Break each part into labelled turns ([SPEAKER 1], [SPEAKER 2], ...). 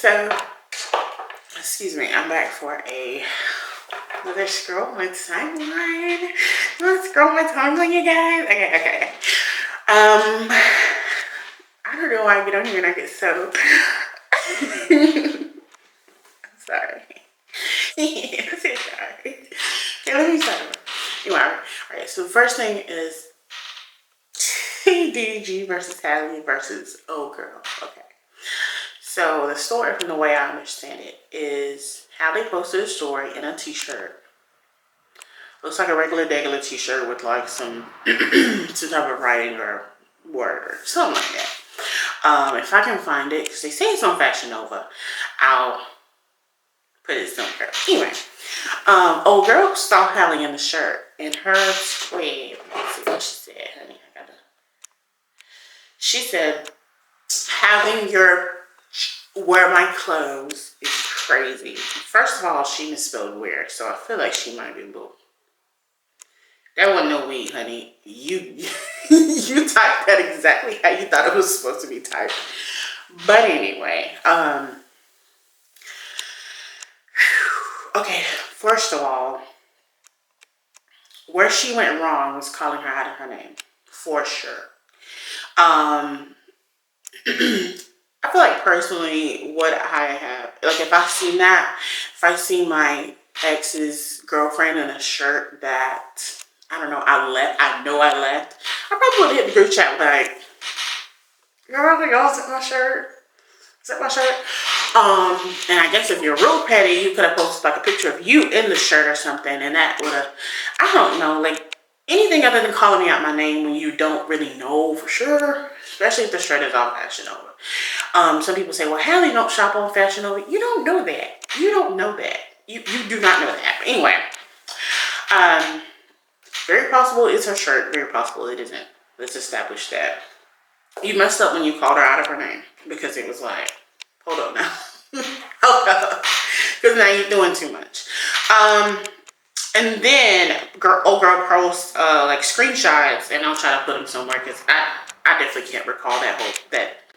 [SPEAKER 1] So, excuse me, I'm back for another scroll my timeline. Let's scroll my timeline, you guys. Okay. I don't know why I get on here and I get so. I'm sorry. Sorry. Okay, let me start over. Anyway, alright. So the first thing is DG versus Halle versus Old Girl. Okay. So the story, from the way I understand it, is Halle posted a story in a t-shirt. Looks like a regular t-shirt with like some some type of writing or word or something like that. If I can find it, because they say it's on Fashion Nova, I'll put it somewhere. Anyway, Old Girl saw Halle in the shirt, and her wait, let's see what she said, honey. She said, having your wear my clothes is crazy. First of all, she misspelled wear, so I feel like she might be boo. That wasn't no we, honey. You typed that exactly how you thought it was supposed to be typed. But anyway, okay, first of all, where she went wrong was calling her out of her name, for sure. I feel like personally, what I have, like if I seen that, if I seen my ex's girlfriend in a shirt that, I don't know, I left, I probably would hit the group chat like, y'all, is it my shirt? Is that my shirt? And I guess if you're real petty, you could have posted like a picture of you in the shirt or something, and that would have, I don't know, like anything other than calling me out my name when you don't really know for sure, especially if the shirt is on Fashion Nova. Some people say, well, Halle don't shop on Fashion Nova. You don't know that. You don't know that. You do not know that. But anyway, very possible it's her shirt. Very possible it isn't. Let's establish that. You messed up when you called her out of her name, because it was like, hold up now. Hold up. Because now you're doing too much. And then old girl posts like screenshots, and I'll try to put them somewhere because I definitely can't recall that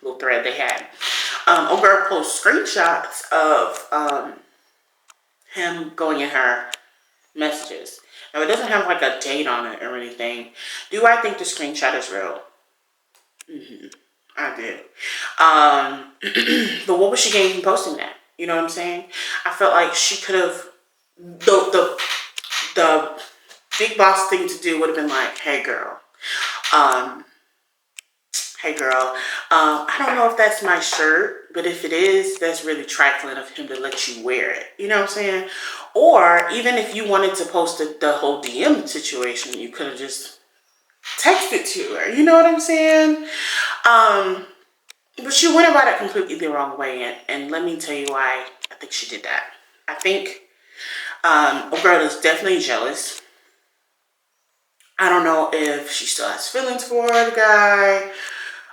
[SPEAKER 1] little thread they had. Old girl posts screenshots of him going in her messages. Now it doesn't have like a date on it or anything. Do I think the screenshot is real? I did. But what was she getting from posting that? You know what I'm saying? I felt like she could have, the big boss thing to do would have been like, hey girl, I don't know if that's my shirt, but if it is, that's really trifling of him to let you wear it. You know what I'm saying? Or even if you wanted to post the whole DM situation, you could have just texted to her. You know what I'm saying? But she went about it completely the wrong way, and let me tell you why I think she did that. I think a girl is definitely jealous. I don't know if she still has feelings for the guy,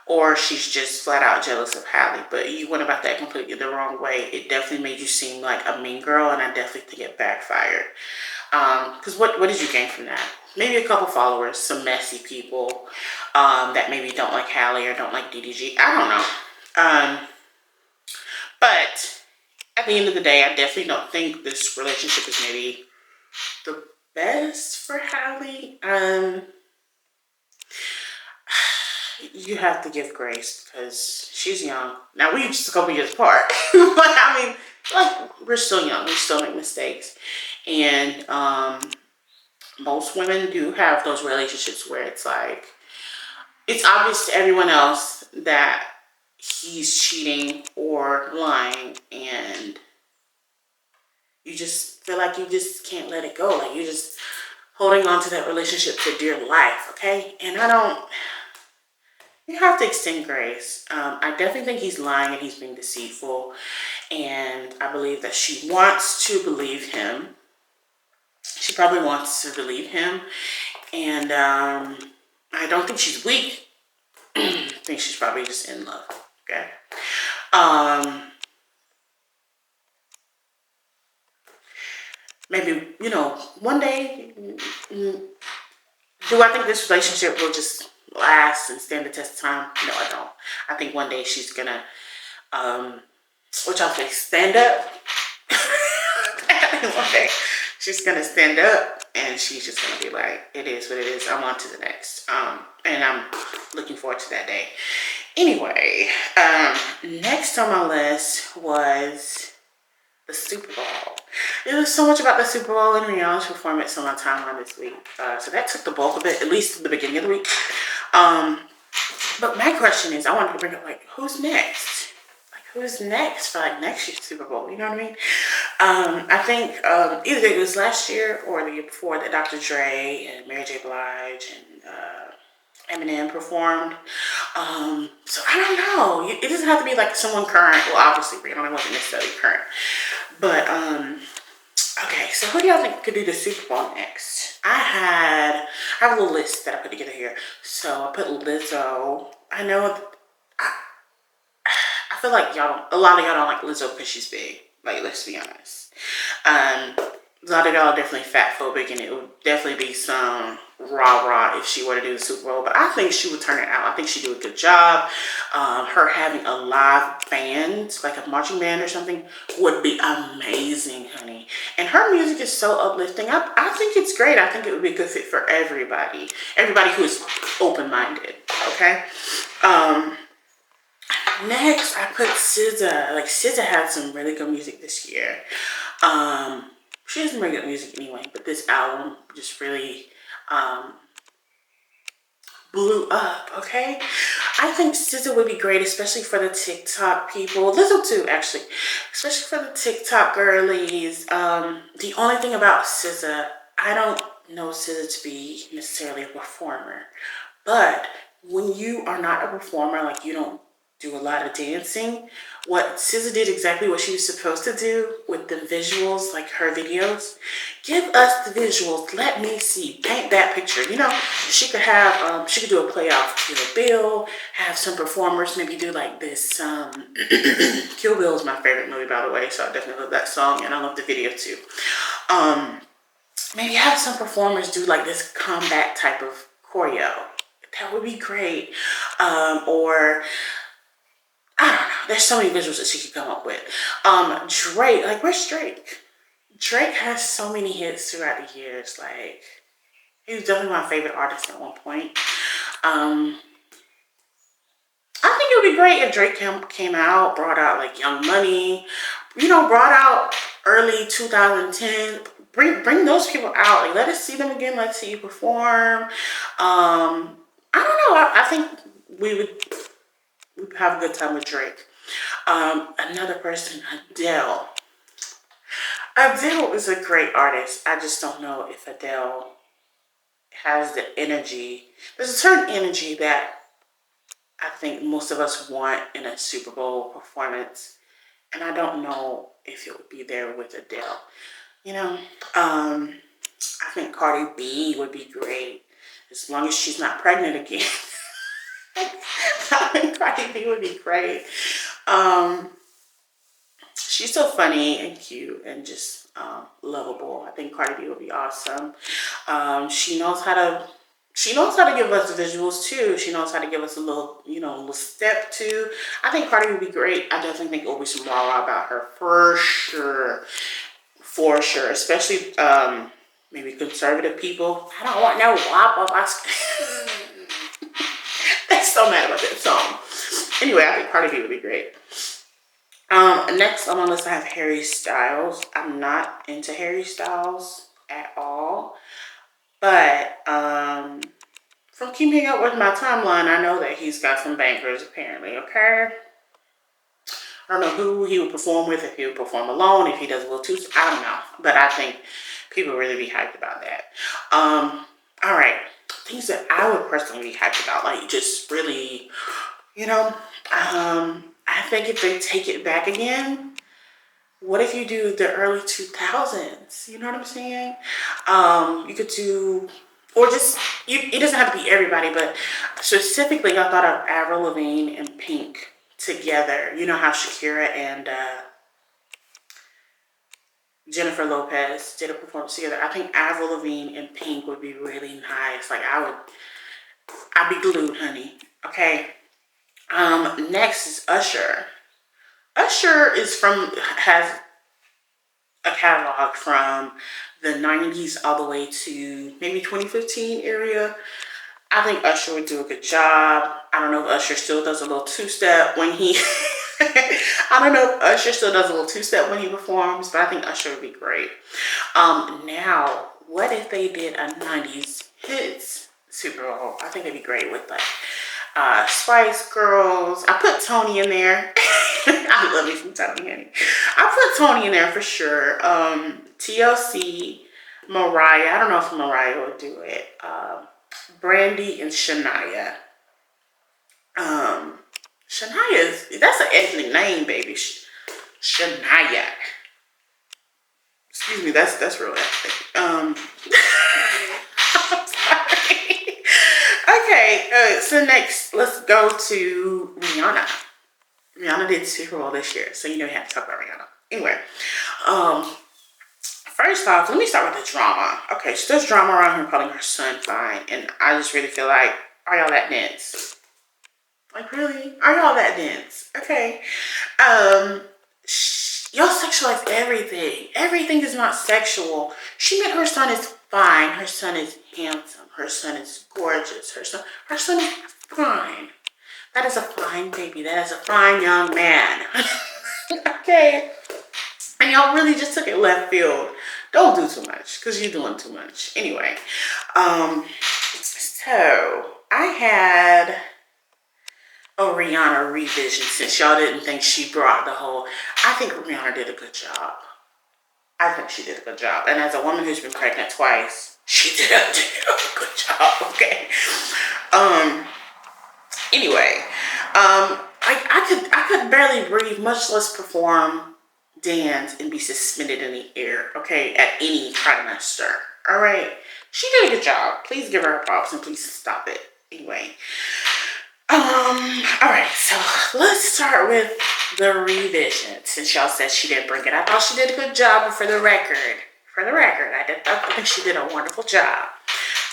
[SPEAKER 1] or she's just flat out jealous of Halle, but you went about that completely the wrong way. It definitely made you seem like a mean girl, and I definitely think it backfired. Because what did you gain from that? Maybe a couple followers, some messy people that maybe don't like Halle or don't like DDG. I don't know. But at the end of the day, I definitely don't think this relationship is maybe the best for Halle. You have to give grace because she's young. Now, we just gonna be years apart. But I mean, like, we're still young. We still make mistakes. And most women do have those relationships where it's like, it's obvious to everyone else that he's cheating or lying, and you just feel like you just can't let it go. Like, you're just holding on to that relationship for dear life, okay? And you have to extend grace. I definitely think he's lying and he's being deceitful. And I believe that she wants to believe him. She probably wants to believe him. And I don't think she's weak. I think she's probably just in love, okay? Maybe, you know, one day, do I think this relationship will just last and stand the test of time? No, I don't. I think one day she's gonna which I'll say stand up. One day she's gonna stand up and she's just gonna be like, it is what it is. I'm on to the next. And I'm looking forward to that day. Anyway, next on my list was the Super Bowl. There was so much about the Super Bowl and Rihanna's performance on my timeline this week. So that took the bulk of it, at least at the beginning of the week. But my question is, I wanted to bring up, like, who's next? Like, who's next for, like, next year's Super Bowl? You know what I mean? I think either it was last year or the year before that Dr. Dre and Mary J. Blige and Eminem performed. So I don't know. It doesn't have to be like someone current. Well, obviously Rihanna wasn't necessarily current. But okay, so who do y'all think could do the Super Bowl next? I have a little list that I put together here. So I put Lizzo. I know I feel like a lot of y'all don't like Lizzo because she's big. Like, let's be honest. A lot of y'all are definitely fat phobic, and it would definitely be some rah-rah if she were to do the Super Bowl. But I think she would turn it out. I think she'd do a good job. Her having a live band, like a marching band or something, would be amazing, honey. And her music is so uplifting. I think it's great. I think it would be a good fit for everybody. Everybody who is open-minded, okay? Next, I put SZA. Like, SZA had some really good music this year. She has some really good music anyway, but this album just really blew up, okay? I think SZA would be great, especially for the TikTok people. Lizzo too, actually. Especially for the TikTok girlies. The only thing about SZA, I don't know SZA to be necessarily a performer. But when you are not a performer, like you don't do a lot of dancing, what SZA did exactly what she was supposed to do with the visuals, like her videos. Give us the visuals. Let me see. Paint that picture. You know, she could have, she could do a play off Kill Bill, have some performers maybe do like this. Kill Bill is my favorite movie, by the way, so I definitely love that song, and I love the video too. Maybe have some performers do like this combat type of choreo. That would be great. Or I don't know. There's so many visuals that she could come up with. Drake, like, where's Drake? Drake has so many hits throughout the years. Like, he was definitely my favorite artist at one point. I think it would be great if Drake came out, brought out like Young Money, you know, brought out early 2010. Bring those people out. Like, let us see them again. Let's see you perform. I don't know. I think we would have a good time with Drake. Another person, Adele. Adele is a great artist. I just don't know if Adele has the energy. There's a certain energy that I think most of us want in a Super Bowl performance. And I don't know if it would be there with Adele. You know, I think Cardi B would be great. As long as she's not pregnant again. I think Cardi B would be great. She's so funny and cute and just lovable. I think Cardi B would be awesome. She knows how to give us the visuals too. She knows how to give us a little, you know, a little step too. I think Cardi would be great. I definitely think there'll be some rah-rah about her for sure. For sure. Especially maybe conservative people. I don't want no wop up. They're so mad about that song. Anyway, I think Cardi B would be great. Next on my list I have Harry Styles. I'm not into Harry Styles at all. But from keeping up with my timeline, I know that he's got some bangers apparently, okay? I don't know who he would perform with, if he would perform alone, if he does a little too, I don't know. But I think people really be hyped about that. Alright. Things that I would personally be hyped about, like just really, you know, I think if they take it back again, what if you do the early 2000s? You know what I'm saying? You could do, or just, it doesn't have to be everybody, but specifically I thought of Avril Lavigne and Pink together. You know how Shakira and Jennifer Lopez did a performance together. I think Avril Lavigne and Pink would be really nice. Like, I'd be glued, honey. Okay. Next is Usher. Usher has a catalog from the 90s all the way to maybe 2015 area. I think Usher would do a good job. I don't know if Usher still does a little two-step when he I don't know if Usher still does a little two-step when he performs, but I think Usher would be great. Now, what if they did a 90s hits Super Bowl? I think it'd be great with like Spice Girls. I put Tony in there. I love me some Tony, honey. I put Tony in there for sure. TLC, Mariah. I don't know if Mariah will do it. Brandy and Shania. Shania that's an ethnic name, baby. Shania. Excuse me, that's real ethnic. I'm sorry. Okay, so next, let's go to Rihanna. Rihanna did Super Bowl this year, so you know we have to talk about Rihanna. Anyway, first off, let me start with the drama. Okay, so there's drama around her calling her son fine, and I just really feel like, are y'all that dense? Like, really? Are y'all that dense? Okay. Y'all sexualize everything. Everything is not sexual. She meant her son is fine. Her son is handsome. Her son is gorgeous. Her son is fine. That is a fine baby. That is a fine young man. Okay. And y'all really just took it left field. Don't do too much, because you're doing too much. Anyway. So I had a Rihanna revision, since y'all didn't think she brought the whole. I think Rihanna did a good job. I think she did a good job. And as a woman who's been pregnant twice, she did a good job, okay? Anyway, I could barely breathe, much less perform, dance, and be suspended in the air, okay, at any trimester, all right? She did a good job. Please give her props and please stop it. Anyway. All right, so let's start with the revision. Since y'all said she didn't bring it, I thought she did a good job, but for the record, I think she did a wonderful job.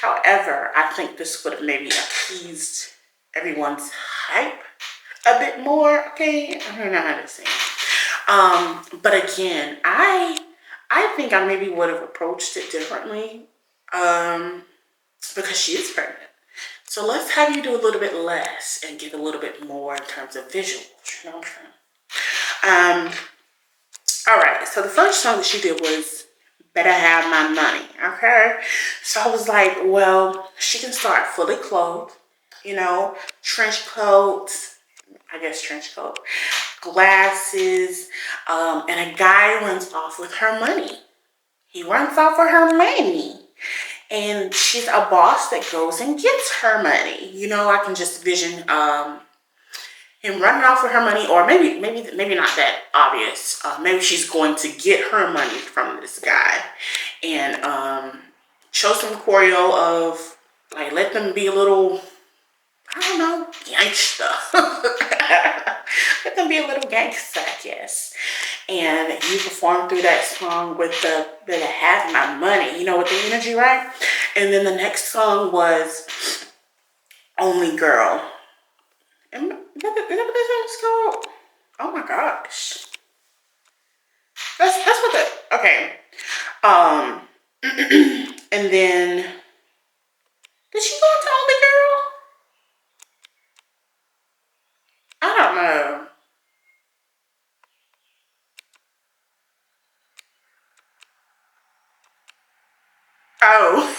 [SPEAKER 1] However, I think this would have maybe appeased everyone's hype a bit more. Okay, I don't know how to say it. But again, I think I maybe would have approached it differently, because she is pregnant. So let's have you do a little bit less and give a little bit more in terms of visuals. You know what I'm saying? All right. So the first song that she did was "Better Have My Money." Okay. So I was like, well, she can start fully clothed. You know, trench coat, glasses, and a guy runs off with her money. He runs off with her money. And she's a boss that goes and gets her money. You know, I can just vision him running off with her money, or maybe not that obvious. Maybe she's going to get her money from this guy, and show some choreo of like, let them be a little, I don't know, gangsta. Let them be a little gangsta, I guess. And you perform through that song with the "Better Have My Money," you know, with the energy, right? And then the next song was "Only Girl." Is that what this song's called? Oh my gosh. That's what the, okay. And then, did she go into "Only Girl"? I don't know. Oh.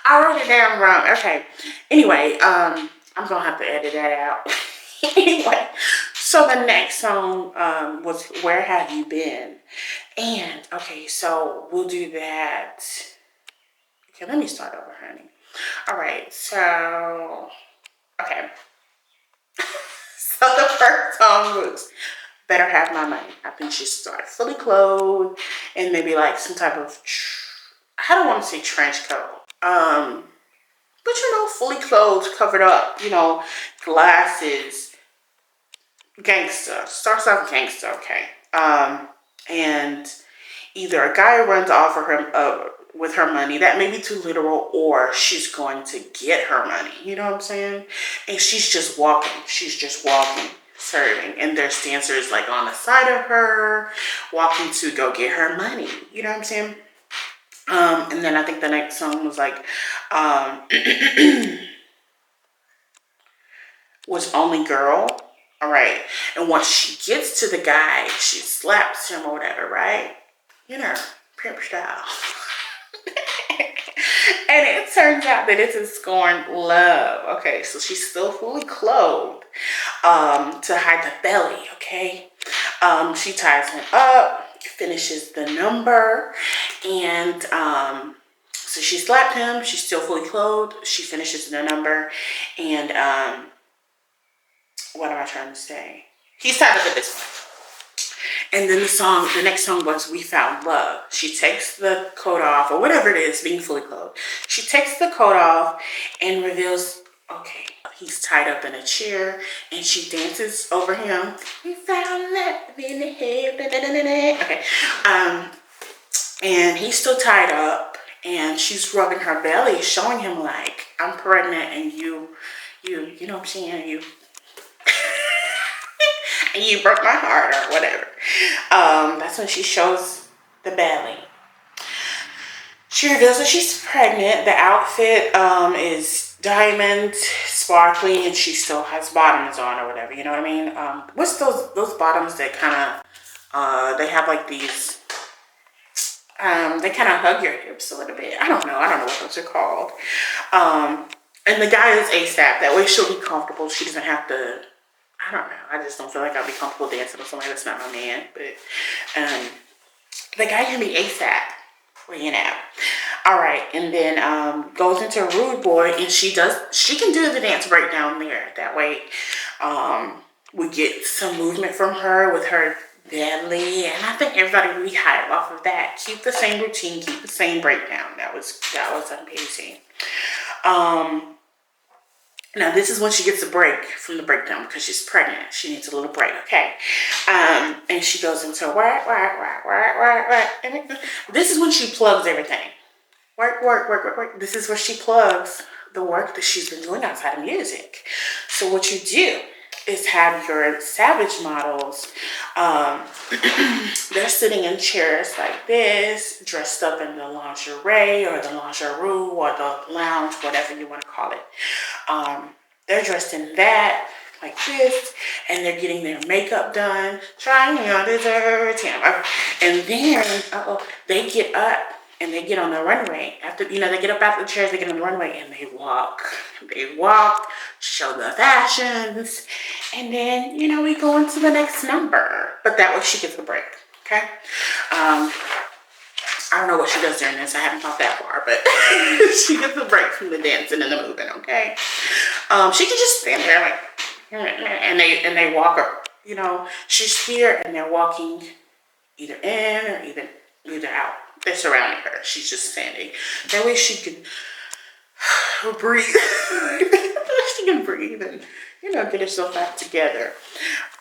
[SPEAKER 1] I wrote it down wrong. Okay. Anyway, I'm gonna have to edit that out. Anyway, so the next song was "Where Have You Been?" And okay, so we'll do that. Okay, let me start over, honey. All right, so okay. So the first song was "Better Have My Money." I think she started fully clothed and maybe like some type of, I don't want to say trench coat. But you know, fully clothed, covered up, you know, glasses, gangsta. Starts off gangsta, okay. And either a guy runs off of her with her money, that may be too literal, or she's going to get her money. You know what I'm saying? And she's just walking. She's just walking. serving, and there's dancers like on the side of her walking to go get her money. You know what I'm saying? And then I think the next song was like was Only Girl. All right. And once she gets to the guy, she slaps him or whatever, right? You know, pimp style. And it turns out that it's a Scorn Love. Okay, so she's still fully clothed to hide the belly, okay? She ties him up, finishes the number, and so she slapped him. She's still fully clothed. She finishes the number, and what am I trying to say? He's tied up at this point. And then the next song was We Found Love. She takes the coat off, or whatever it is, being fully clothed. She takes the coat off and reveals, okay, he's tied up in a chair, and she dances over him. We found love in the head. Okay. And he's still tied up, and she's rubbing her belly, showing him like, I'm pregnant, and you know what I'm saying, and you broke my heart or whatever. That's when she shows the belly. She reveals that she's pregnant. The outfit is diamond, sparkly, and she still has bottoms on or whatever. You know what I mean? What's those bottoms that kind of they have like these? They kind of hug your hips a little bit. I don't know what those are called. And the guy is ASAP. That way she'll be comfortable. She doesn't have to. I don't know. I just don't feel like I'll be comfortable dancing with somebody that's not my man. But the guy can be ASAP. Well, you know. All right. And then goes into Rude Boy, and she can do the dance breakdown there. That way we get some movement from her with her belly. And I think everybody really hype off of that. Keep the same routine. Keep the same breakdown. That was amazing. Now, this is when she gets a break from the breakdown because she's pregnant. She needs a little break, okay? And she goes into work. And this is when she plugs everything. Work. This is where she plugs the work that she's been doing outside of music. So what you do is have your Savage models. They're sitting in chairs like this, dressed up in the lingerie or the lingerie or the lounge, whatever you want to call it. They're dressed in that, like this, and they're getting their makeup done, trying on dessert, and then they get up and they get on the runway. After they get up out of the chairs, they get on the runway and they walk. They walk, show the fashions, and then we go into the next number. But that way she gets a break. Okay. I don't know what she does during this. I haven't thought that far, but she gets a break from the dancing and the moving, okay? She can just stand there like, and they walk her, she's here and they're walking either in or either out. They're surrounding her. She's just standing. That way she can breathe. She can breathe and, get herself back together.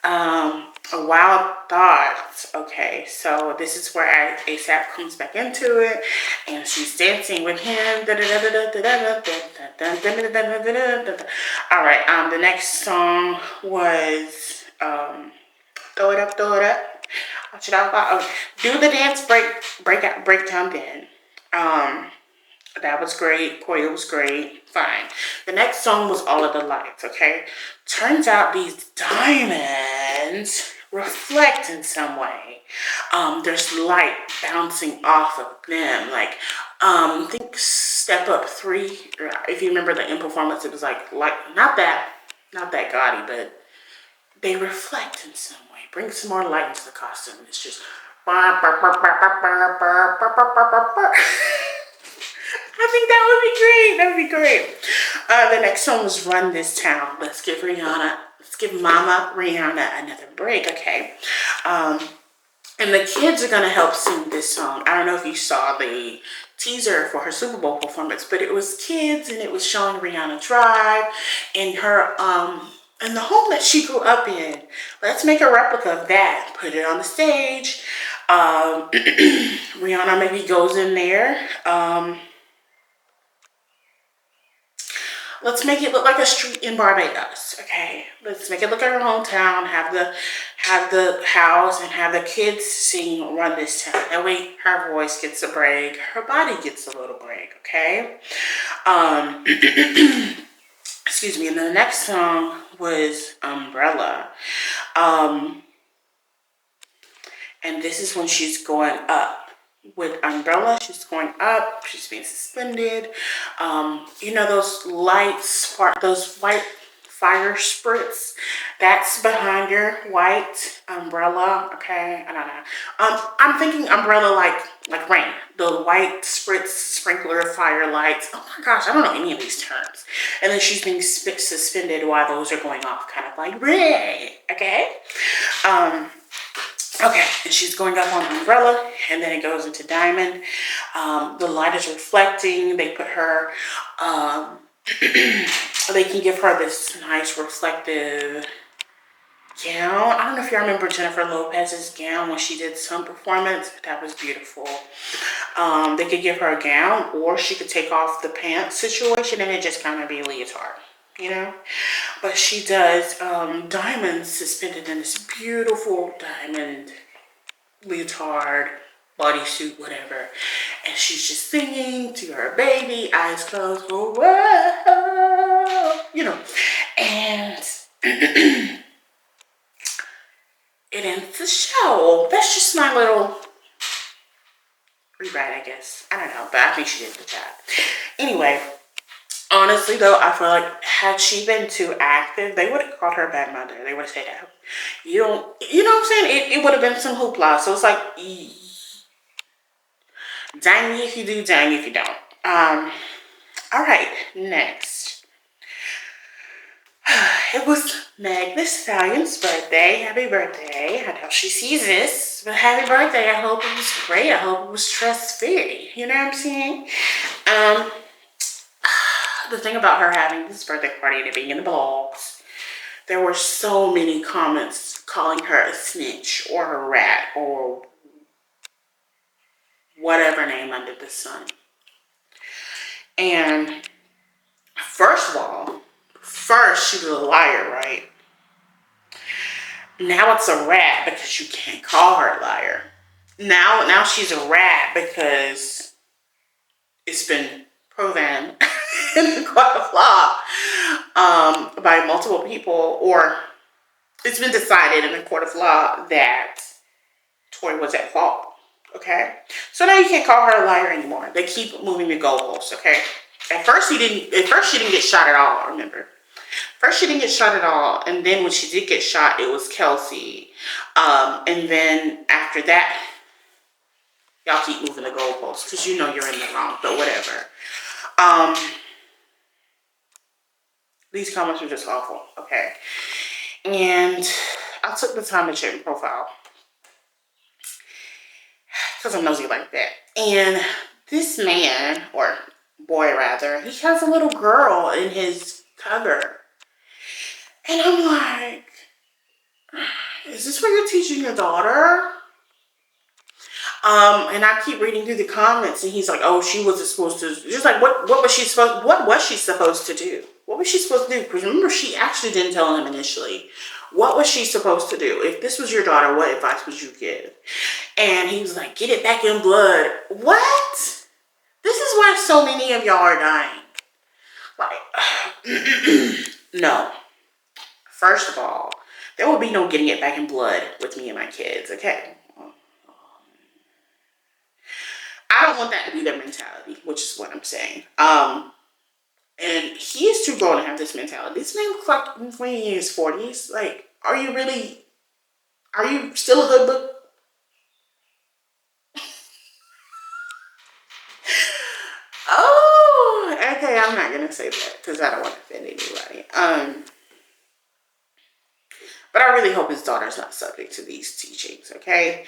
[SPEAKER 1] A Wild Thought. Okay, so this is where ASAP comes back into it, and she's dancing with him. All right. The next song was Throw It Up, Throw It Up. Do the dance breakdown then. That was great. Koya was great. Fine. The next song was All of the Lights, okay? Turns out these diamonds reflect in some way. There's light bouncing off of them. Like, I think Step Up 3, if you remember the in performance, it was like not that gaudy, but they reflect in some way. Bring some more light into the costume. It's just I think that would be great. The next song was Run This Town. Let's give Mama Rihanna another break, okay? And the kids are going to help sing this song. I don't know if you saw the teaser for her Super Bowl performance, but it was kids and it was showing Rihanna Drive in her, in the home that she grew up in. Let's make a replica of that. Put it on the stage. Rihanna maybe goes in there. let's make it look like a street in Barbados, okay? Let's make it look like her hometown, have the house and have the kids sing Run This Town. That way her voice gets a break, her body gets a little break, okay? Excuse me. And then the next song was Umbrella. And this is when she's going up. With Umbrella, she's going up, she's being suspended. You know those lights, those white fire spritz, that's behind your white umbrella, okay? I don't know. I'm thinking umbrella like rain, the white spritz sprinkler fire lights. Oh my gosh, I don't know any of these terms. And then she's being suspended while those are going off, kind of like red, okay? Okay, and she's going up on Umbrella, and then it goes into Diamond. The light is reflecting. They put her, they can give her this nice reflective gown. I don't know if you remember Jennifer Lopez's gown when she did some performance. That was beautiful. They could give her a gown, or she could take off the pants situation and it just kind of be a leotard, you know? But she does diamonds suspended in this beautiful diamond leotard, bodysuit, whatever. And she's just singing to her baby, eyes closed, oh, whoa, you know. And it ends the show. That's just my little rewrite, I guess. I don't know, but I think she did a good job. Anyway, honestly though, I feel like had she been too active, they would have called her a bad mother. They would have said that. You know what I'm saying? It would have been some hoopla. So it's like, dang me if you do, dang me if you don't. All right, next. It was Meg Thee Stallion's birthday. Happy birthday. I know she sees this, but happy birthday. I hope it was great. I hope it was stress-free. You know what I'm saying? The thing about her having this birthday party and it being in the blogs, there were so many comments calling her a snitch or a rat or whatever name under the sun. And first of all, she was a liar, right? Now it's a rat because you can't call her a liar. Now she's a rat because it's been proven in the court of law by multiple people, or it's been decided in the court of law that Tory was at fault. Okay, so now you can't call her a liar anymore. They keep moving the goalposts. Okay, at first she didn't get shot at all. Remember, first she didn't get shot at all, and then when she did get shot, it was Kelsey. And then after that, y'all keep moving the goalposts because you know you're in the wrong. But whatever. These comments are just awful. Okay, and I took the time to check my profile because I'm nosy like that. And this man, or boy rather, he has a little girl in his cover. And I'm like, is this what you're teaching your daughter? And I keep reading through the comments, and he's like, oh, she wasn't supposed to, just like, what was she supposed to do? What was she supposed to do? Because remember, she actually didn't tell him initially. What was she supposed to do? If this was your daughter, what advice would you give? And he was like, get it back in blood. What? This is why so many of y'all are dying. Like, no. First of all, there will be no getting it back in blood with me and my kids, okay? I don't want that to be their mentality, which is what I'm saying. And he is too grown to have this mentality. This man looks like he's in his 40s. Like, are you still a hoodlum? Oh, okay, I'm not going to say that because I don't want to offend anybody. But I really hope his daughter's not subject to these teachings, okay?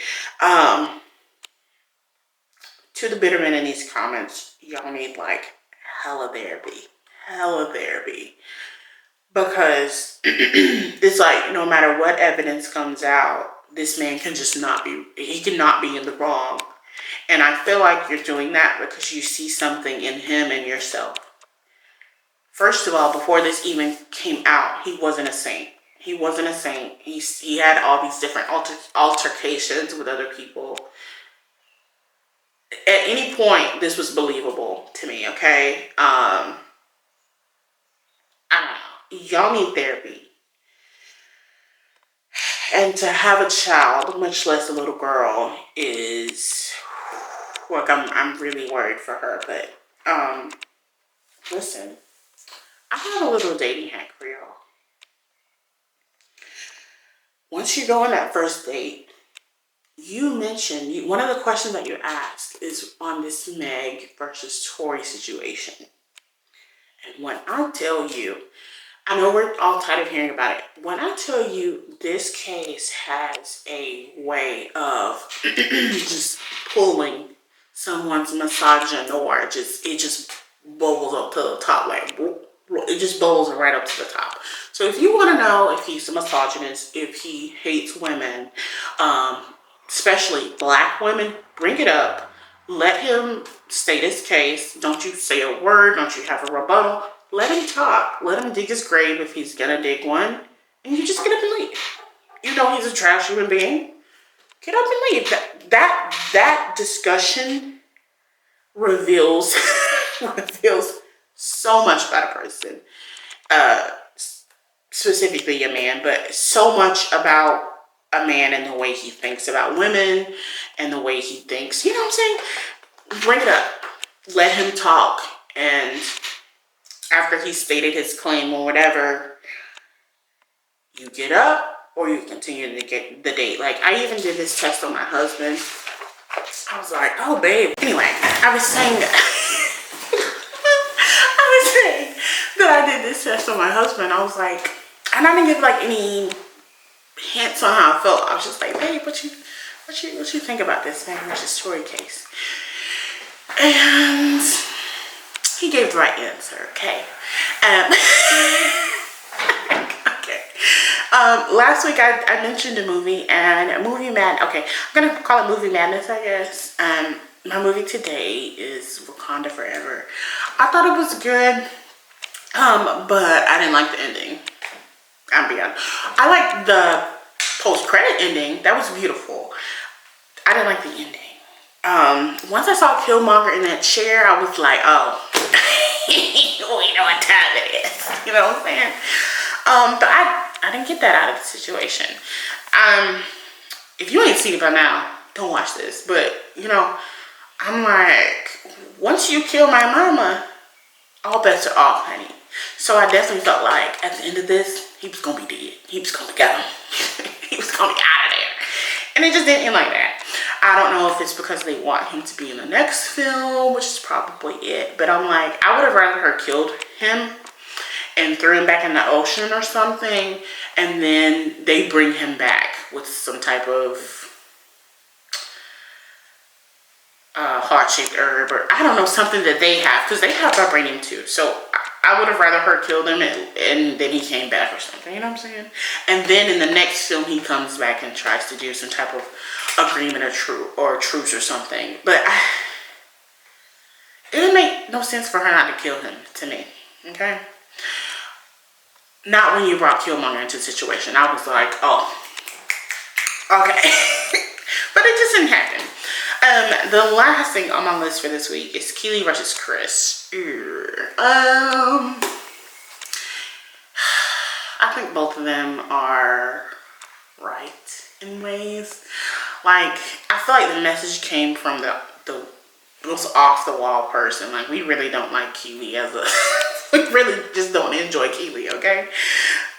[SPEAKER 1] To the bitter men in these comments, y'all need, like, hella therapy. Hella therapy. Because it's like, no matter what evidence comes out, this man can just he cannot be in the wrong. And I feel like you're doing that because you see something in him and yourself. first of all, before this even came out, he wasn't a saint. He wasn't a saint. He had all these different altercations with other people. At any point, this was believable to me, okay? I don't know. Y'all need therapy. And to have a child, much less a little girl, is... Look, I'm really worried for her, but... listen. I have a little dating hack for y'all. Once you go on that first date, you mentioned, one of the questions that you ask is on this Meg versus Tory situation. And when I tell you, I know we're all tired of hearing about it. When I tell you this case has a way of just pulling someone's misogyny, or it just bubbles up to the top, like it just bubbles right up to the top. So if you want to know if he's a misogynist, if he hates women, especially black women, bring it up. Let him state his case. Don't you say a word. Don't you have a rebuttal. Let him talk. Let him dig his grave if he's gonna dig one. And you just get up and leave. You know he's a trash human being. Get up and leave. That discussion reveals so much about a person. Specifically a man, but so much about a man and the way he thinks about women and the way he thinks, you know what I'm saying? Bring it up. Let him talk. And after he stated his claim or whatever, you get up or you continue to get the date. Like, I even did this test on my husband. I was like, oh, babe. Anyway, I was saying that I did this test on my husband. I was like, and I didn't give like any hints on how I felt. I was just like, babe, what you think about this Meg versus Tory case? And he gave the right answer. Okay. Okay. Last week I mentioned a movie, and movie mad. Okay, I'm gonna call it movie madness, I guess. My movie today is Wakanda Forever. I thought it was good, but I didn't like the ending. I'm being honest. I liked the post-credit ending. That was beautiful. I didn't like the ending. Once I saw Killmonger in that chair, I was like, oh, we know what time it is. You know what I'm saying? But I didn't get that out of the situation. If you ain't seen it by now, don't watch this. But, you know, I'm like, once you kill my mama, all bets are off, honey. So I definitely felt like at the end of this, he was gonna be dead. He was gonna get him. He was gonna be out of there. And it just didn't end like that. I don't know if it's because they want him to be in the next film, which is probably it. But I'm like, I would have rather her killed him and threw him back in the ocean or something, and then they bring him back with some type of heart-shaped herb, or I don't know, something that they have, because they have vibranium too. So I would have rather her killed him and then he came back or something, you know what I'm saying? And then in the next film, he comes back and tries to do some type of agreement or truce or something. But it would make no sense for her not to kill him, to me, okay? Not when you brought Killmonger into the situation. I was like, oh, okay. But it just didn't happen. The last thing on my list for this week is Keily versus Chris. I think both of them are right in ways. Like, I feel like the message came from the most off the wall person. Like, we really don't like Keily as a we really just don't enjoy Keily, okay?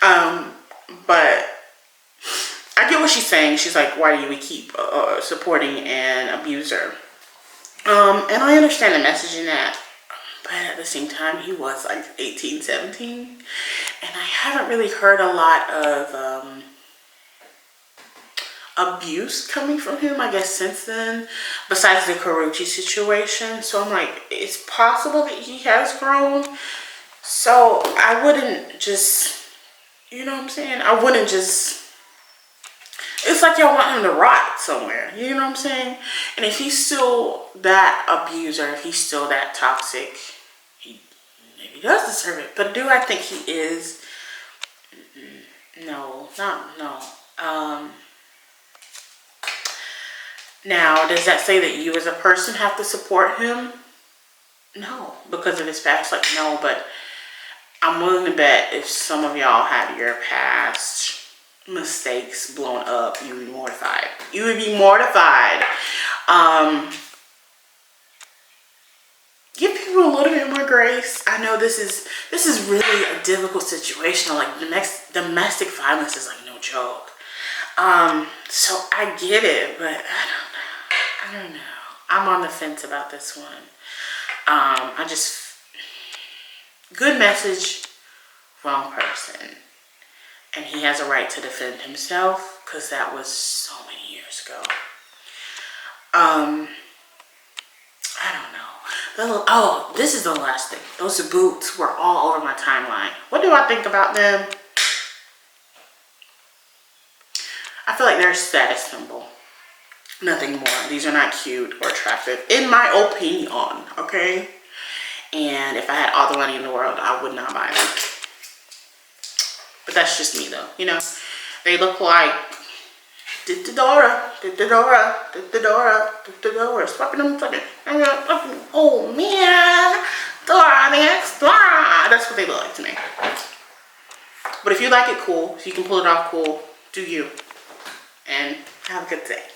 [SPEAKER 1] But I get what she's saying. She's like, why do we keep supporting an abuser? And I understand the message in that. But at the same time, he was like 18, 17. And I haven't really heard a lot of abuse coming from him, I guess, since then. Besides the Karuchi situation. So I'm like, it's possible that he has grown. So I wouldn't just, you know what I'm saying? I wouldn't just... It's like y'all want him to rot somewhere. You know what I'm saying? And if he's still that abuser, if he's still that toxic, he maybe he does deserve it. But do I think he is? No, no. Now, does that say that you as a person have to support him? No, because of his past. Like, no, but I'm willing to bet if some of y'all had your past mistakes blown up, you would be mortified. You would be mortified. Give people a little bit more grace. I know this is really a difficult situation. Like, domestic violence is like no joke. So I get it, but I don't know. I'm on the fence about this one. Good message, wrong person. And he has a right to defend himself, because that was so many years ago. I don't know. Oh, this is the last thing. Those boots were all over my timeline. What do I think about them? I feel like they're a status symbol. Nothing more. These are not cute or attractive, in my opinion, okay? And if I had all the money in the world, I would not buy them. But that's just me, though. You know, they look like DearDaNea. Swapping them, fucking. Oh, man. Dora the Explorer. That's what they look like to me. But if you like it, cool. If you can pull it off, cool. Do you. And have a good day.